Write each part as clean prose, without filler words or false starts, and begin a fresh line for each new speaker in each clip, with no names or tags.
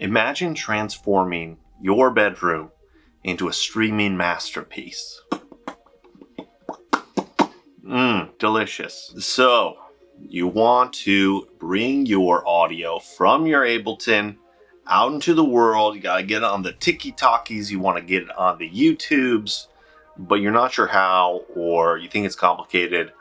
Imagine transforming your bedroom into a streaming masterpiece. Delicious. So, you want to bring your audio from your Ableton out into the world. You gotta get it on the TikTokies, you wanna get it on the YouTubes, but you're not sure how, or you think it's complicated.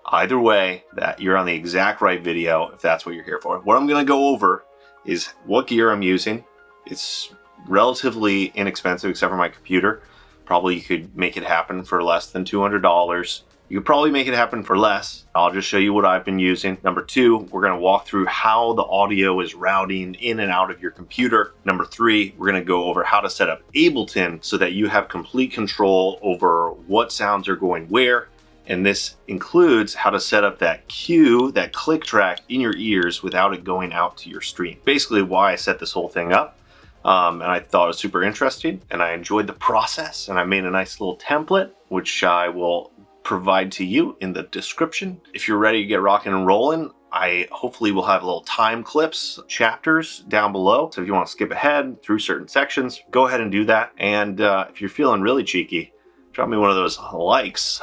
Either way, that you're on the exact right video if that's what you're here for. What I'm gonna go over is what gear I'm using. It's relatively inexpensive except for my computer. Probably you could make it happen for less than $200. You could probably make it happen for less. I'll just show you what I've been using. Number two, we're gonna walk through how the audio is routing in and out of your computer. Number three, we're gonna go over how to set up Ableton so that you have complete control over what sounds are going where. And this includes how to set up that cue, that click track in your ears without it going out to your stream. Basically why I set this whole thing up. And I thought it was super interesting and I enjoyed the process, and I made a nice little template, which I will provide to you in the description. If you're ready to get rocking and rolling, I hopefully will have little time clips, chapters down below. So if you want to skip ahead through certain sections, go ahead and do that. And if you're feeling really cheeky, drop me one of those likes.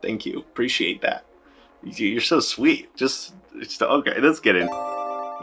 Thank you, appreciate that. You're so sweet. Just okay, let's get in.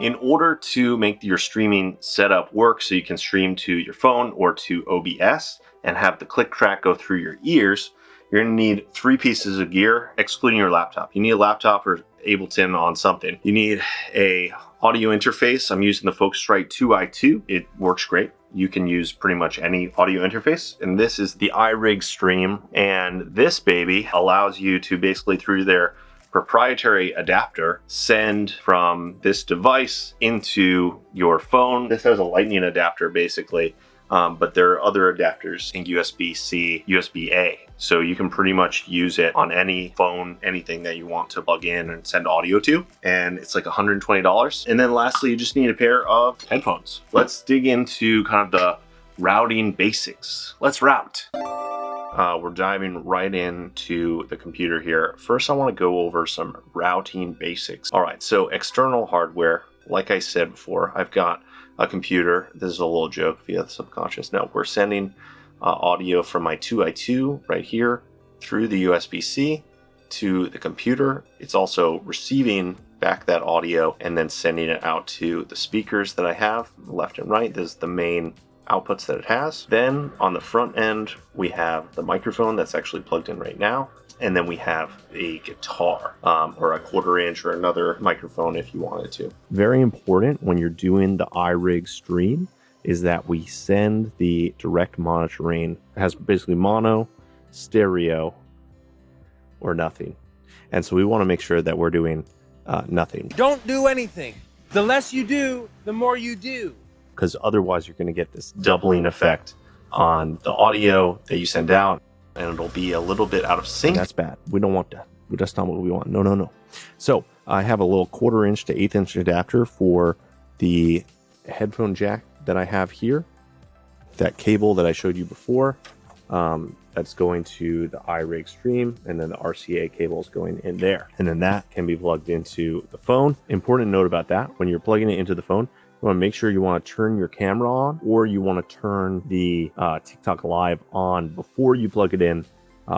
In order to make your streaming setup work so you can stream to your phone or to OBS and have the click track go through your ears, you're gonna need 3 pieces of gear, excluding your laptop. You need a laptop or Ableton on something. You need a audio interface. I'm using the Focusrite 2i2. It works great. You can use pretty much any audio interface. And this is the iRig Stream. And this baby allows you to basically, through their proprietary adapter, send from this device into your phone. This has a lightning adapter basically, but there are other adapters in USB-C, USB-A. So you can pretty much use it on any phone, anything that you want to plug in and send audio to. And it's like $120. And then lastly, you just need a pair of headphones. Let's dig into kind of the routing basics. Let's route. We're diving right into the computer here. First, I want to go over some routing basics. All right, so external hardware, like I said before, I've got a computer. This is a little joke via the subconscious. No, we're sending audio from my 2i2 right here through the USB-C to the computer. It's also receiving back that audio and then sending it out to the speakers that I have left and right. This is the main outputs that it has. Then on the front end, we have the microphone that's actually plugged in right now. And then we have a guitar or a 1/4 inch or another microphone if you wanted to. Very important when you're doing the iRig stream is that we send the direct monitoring. It has basically mono, stereo, or nothing. And so we want to make sure that we're doing nothing.
Don't do anything. The less you do, the more you do.
Because otherwise you're going to get this doubling effect on the audio that you send out, and it'll be a little bit out of sync. And that's bad. We don't want that. That's not what we want. No, no, no. So I have a little 1/4 inch to 1/8 inch adapter for the headphone jack that I have here. That cable that I showed you before, that's going to the iRig stream, and then the RCA cable is going in there. And then that can be plugged into the phone. Important note about that, when you're plugging it into the phone, you want to make sure you want to turn your camera on, or you want to turn the TikTok Live on before you plug it in,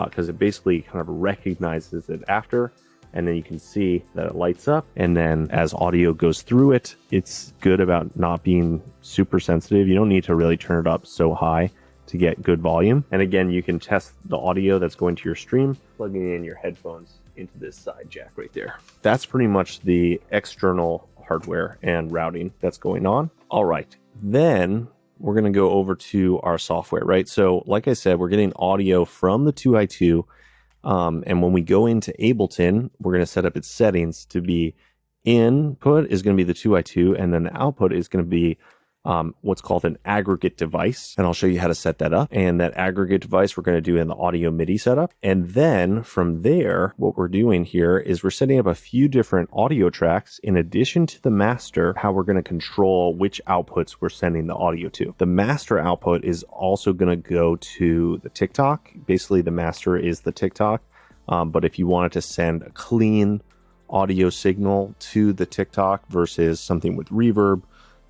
because it basically kind of recognizes it after, and then you can see that it lights up. And then as audio goes through it, it's good about not being super sensitive. You don't need to really turn it up so high to get good volume. And again, you can test the audio that's going to your stream, plugging in your headphones into this side jack right there. That's pretty much the external hardware and routing that's going on. All right, then we're going to go over to our software, right? So like I said, we're getting audio from the 2i2, and when we go into Ableton, we're going to set up its settings to be input is going to be the 2i2, and then the output is going to be what's called an aggregate device. And I'll show you how to set that up. And that aggregate device we're going to do in the audio MIDI setup. And then from there, what we're doing here is we're setting up a few different audio tracks in addition to the master, how we're going to control which outputs we're sending the audio to. The master output is also going to go to the TikTok. Basically, the master is the TikTok. But if you wanted to send a clean audio signal to the TikTok versus something with reverb,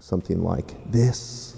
something like this.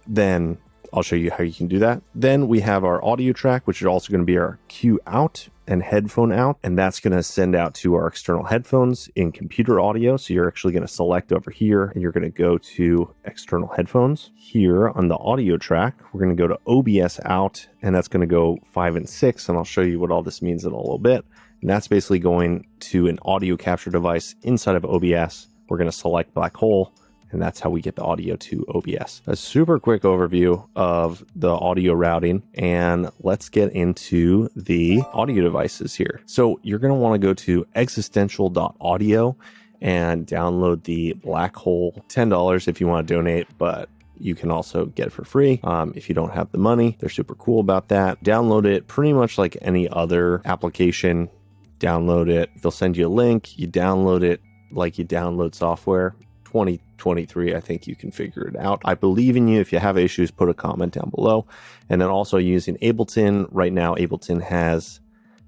Then I'll show you how you can do that. Then we have our audio track, which is also going to be our cue out and headphone out. And that's going to send out to our external headphones in computer audio. So you're actually going to select over here and you're going to go to external headphones. Here on the audio track, we're going to go to OBS out, and that's going to go 5 and 6. And I'll show you what all this means in a little bit. And that's basically going to an audio capture device inside of OBS. We're going to select black hole, and that's how we get the audio to OBS. A super quick overview of the audio routing, and let's get into the audio devices here. So you're going to want to go to existential.audio and download the black hole. $10 if you want to donate, but you can also get it for free if you don't have the money. They're super cool about that. Download it pretty much like any other application. Download it. They'll send you a link. You download it like you download software. 2023, I think you can figure it out. I believe in you. If you have issues, put a comment down below. And then also using Ableton. Right now, Ableton has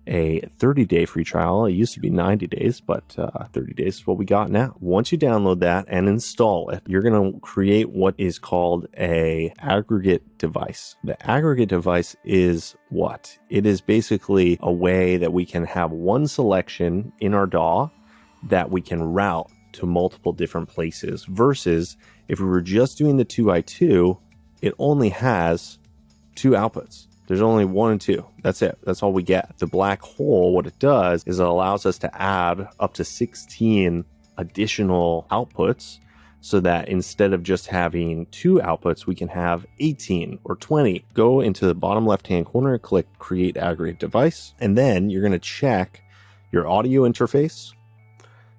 a 30-day free trial. It used to be 90 days, but 30 days is what we got now. Once you download that and install it, you're going to create what is called a aggregate device. The aggregate device is what? It is basically a way that we can have one selection in our DAW that we can route to multiple different places, versus if we were just doing the 2i2, it only has 2 outputs. There's only 1 and 2. That's it. That's all we get. The black hole, what it does is it allows us to add up to 16 additional outputs, so that instead of just having 2 outputs, we can have 18 or 20. Go into the bottom left-hand corner, click Create Aggregate Device, and then you're going to check your audio interface,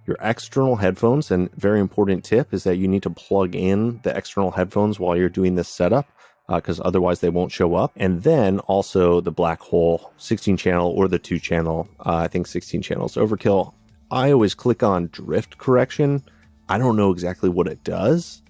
your external headphones. And very important tip is that you need to plug in the external headphones while you're doing this setup, because otherwise they won't show up. And then also the black hole 16 channel or the 2 channel. I think 16 channels overkill. I always click on drift correction. I don't know exactly what it does,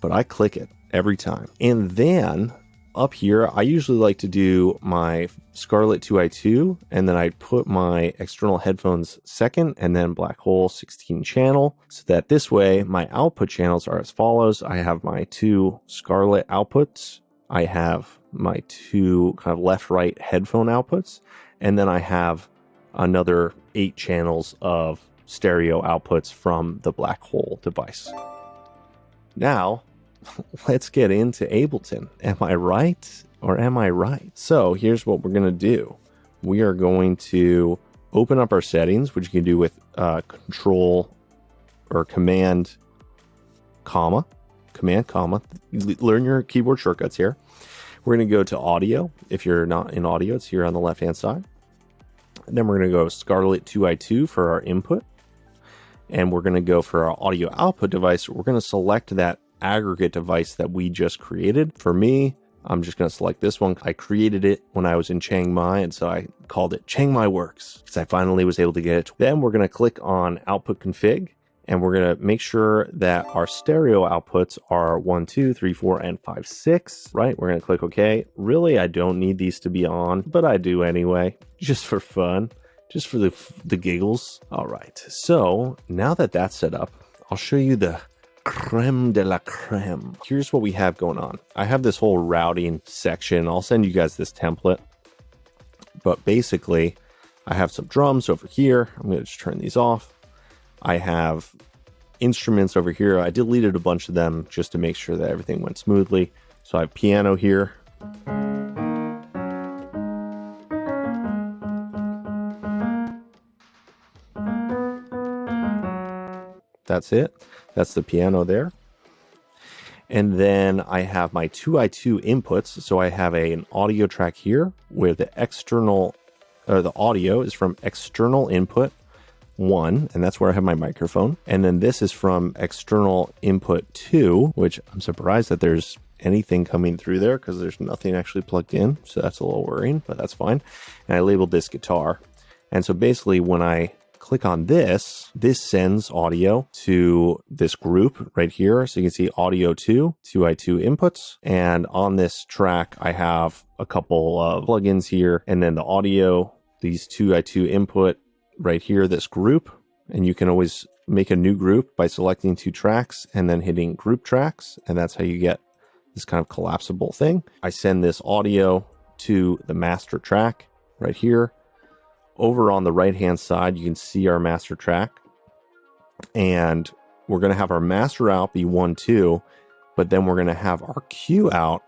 but I click it every time. And then up here, I usually like to do my Scarlett 2i2, and then I put my external headphones second, and then black hole 16 channel, so that this way my output channels are as follows. I have my 2 Scarlett outputs, I have my 2 kind of left-right headphone outputs, and then I have another 8 channels of stereo outputs from the black hole device. Now, let's get into Ableton. Am I right or am I right? So here's what we're going to do. We are going to open up our settings, which you can do with control or command, comma. Learn your keyboard shortcuts here. We're going to go to audio. If you're not in audio, it's here on the left-hand side. And then we're going to go Scarlett 2i2 for our input. And we're going to go for our audio output device. We're going to select that aggregate device that we just created. For me, I'm just going to select this one. I created it when I was in Chiang Mai, and so I called it Chiang Mai Works because I finally was able to get it. Then we're going to click on output config, and we're going to make sure that our stereo outputs are 1, 2, 3, 4, and 5, 6, right? We're going to click OK. Really, I don't need these to be on, but I do anyway, just for fun, just for the giggles. All right. So now that that's set up, I'll show you the creme de la creme. Here's what we have going on. I have this whole routing section. I'll send you guys this template, but basically I have some drums over here. I'm going to just turn these off. I have instruments over here. I deleted a bunch of them just to make sure that everything went smoothly. So I have piano here. That's it. That's the piano there. And then I have my 2i2 inputs. So I have an audio track here where the audio is from external input 1, and that's where I have my microphone. And then this is from external input 2, which I'm surprised that there's anything coming through there because there's nothing actually plugged in. So that's a little worrying, but that's fine. And I labeled this guitar. And so basically when I click on this sends audio to this group right here. So you can see audio 2i2 inputs. And on this track, I have a couple of plugins here. And then the audio, these 2i2 input right here, this group. And you can always make a new group by selecting 2 tracks and then hitting group tracks. And that's how you get this kind of collapsible thing. I send this audio to the master track right here. Over on the right-hand side, you can see our master track. And we're going to have our master out be 1, 2, but then we're going to have our cue out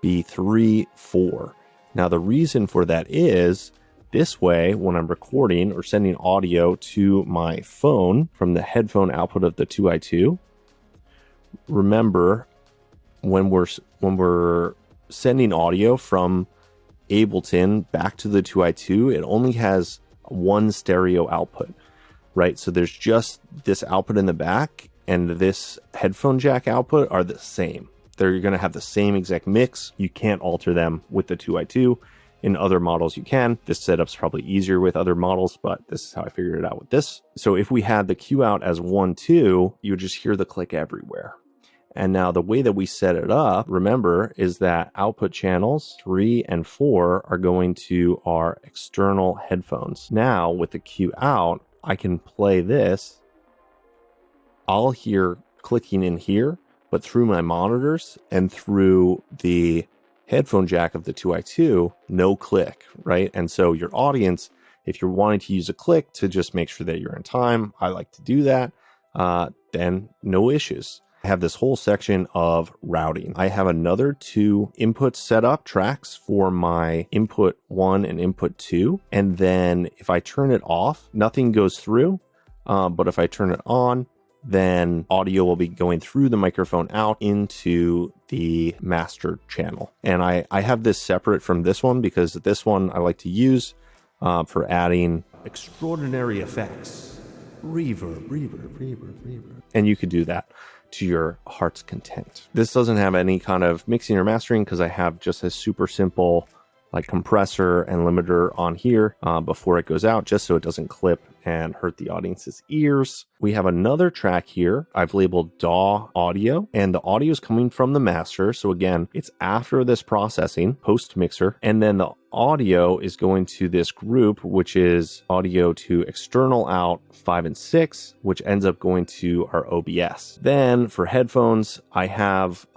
be 3, 4. Now, the reason for that is this way, when I'm recording or sending audio to my phone from the headphone output of the 2i2, remember when we're sending audio from Ableton back to the 2i2, it only has one stereo output, right? So there's just this output in the back, and this headphone jack output are the same. They're going to have the same exact mix. You can't alter them with the 2i2. In other models, you can. This setup's probably easier with other models, but this is how I figured it out with this. So if we had the cue out as 1, 2, you would just hear the click everywhere. And now the way that we set it up, remember, is that output channels 3 and 4 are going to our external headphones. Now with the cue out, I can play this. I'll hear clicking in here, but through my monitors and through the headphone jack of the 2i2, no click, right? And so your audience, if you're wanting to use a click to just make sure that you're in time, I like to do that, then no issues. I have this whole section of routing. I have another 2 input setup tracks for my input 1 and input 2. And then if I turn it off, nothing goes through. But if I turn it on, then audio will be going through the microphone out into the master channel. And I have this separate from this one because this one I like to use for adding extraordinary effects. Reverb. And you could do that to your heart's content. This doesn't have any kind of mixing or mastering because I have just a super simple like compressor and limiter on here before it goes out, just so it doesn't clip and hurt the audience's ears. We have another track here I've labeled DAW audio, and the audio is coming from the master. So again, it's after this processing, post mixer, and then the audio is going to this group, which is audio to external out 5 and 6, which ends up going to our OBS. Then for headphones, I have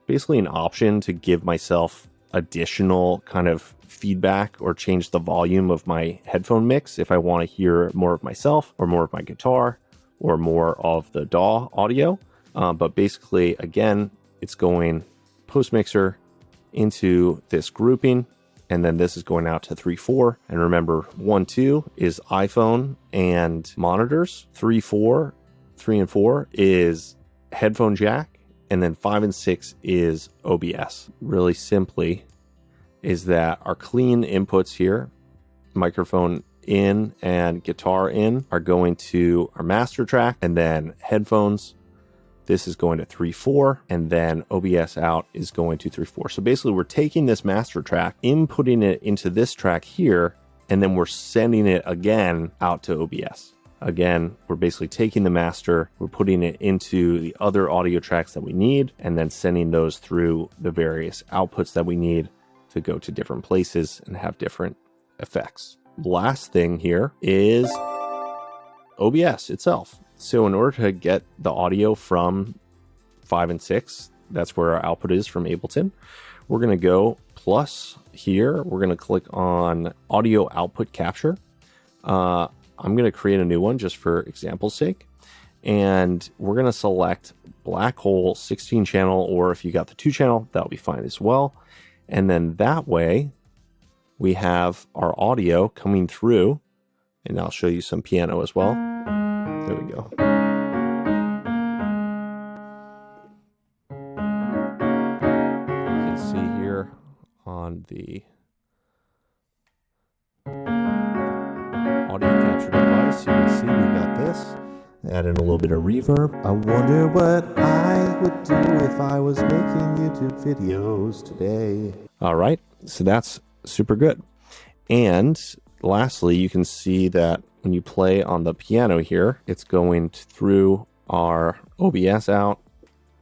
basically an option to give myself additional kind of feedback or change the volume of my headphone mix if I want to hear more of myself or more of my guitar or more of the DAW audio. But basically, again, it's going post mixer into this grouping, and then this is going out to 3, 4. And remember, 1, 2 is iPhone and monitors. 3, and 4 is headphone jack. And then 5 and 6 is OBS. Really simply is that our clean inputs here, microphone in and guitar in, are going to our master track, and then headphones, this is going to 3, 4, and then OBS out is going to 3, 4. So basically we're taking this master track, inputting it into this track here, and then we're sending it again out to OBS. Again, we're basically taking the master, we're putting it into the other audio tracks that we need, and then sending those through the various outputs that we need to go to different places and have different effects. Last thing here is OBS itself. So in order to get the audio from 5 and 6, that's where our output is from Ableton, we're going to go plus here. We're going to click on audio output capture. I'm going to create a new one just for example's sake. And we're going to select black hole 16 channel, or if you got the 2 channel, that'll be fine as well. And then that way we have our audio coming through, and I'll show you some piano as well. There we go. You can see here on the audio capture device, you can see we got this. Add in a little bit of reverb. I wonder what I would do if I was making YouTube videos today. All right, so that's super good. And lastly, you can see that when you play on the piano here, it's going through our OBS out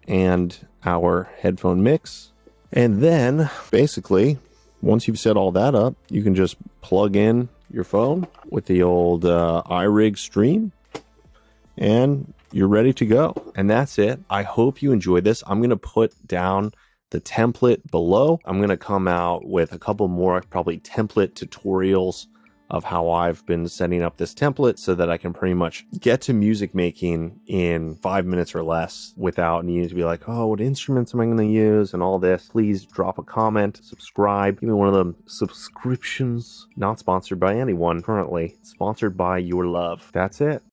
and our headphone mix. And then basically, once you've set all that up, you can just plug in your phone with the old iRig stream, and you're ready to go. And that's it. I hope you enjoyed this. I'm going to put down the template below. I'm going to come out with a couple more probably template tutorials of how I've been setting up this template so that I can pretty much get to music making in 5 minutes or less without needing to be like, oh, what instruments am I going to use and all this. Please drop a comment, subscribe, give me one of them subscriptions. Not sponsored by anyone currently, sponsored by your love. That's it.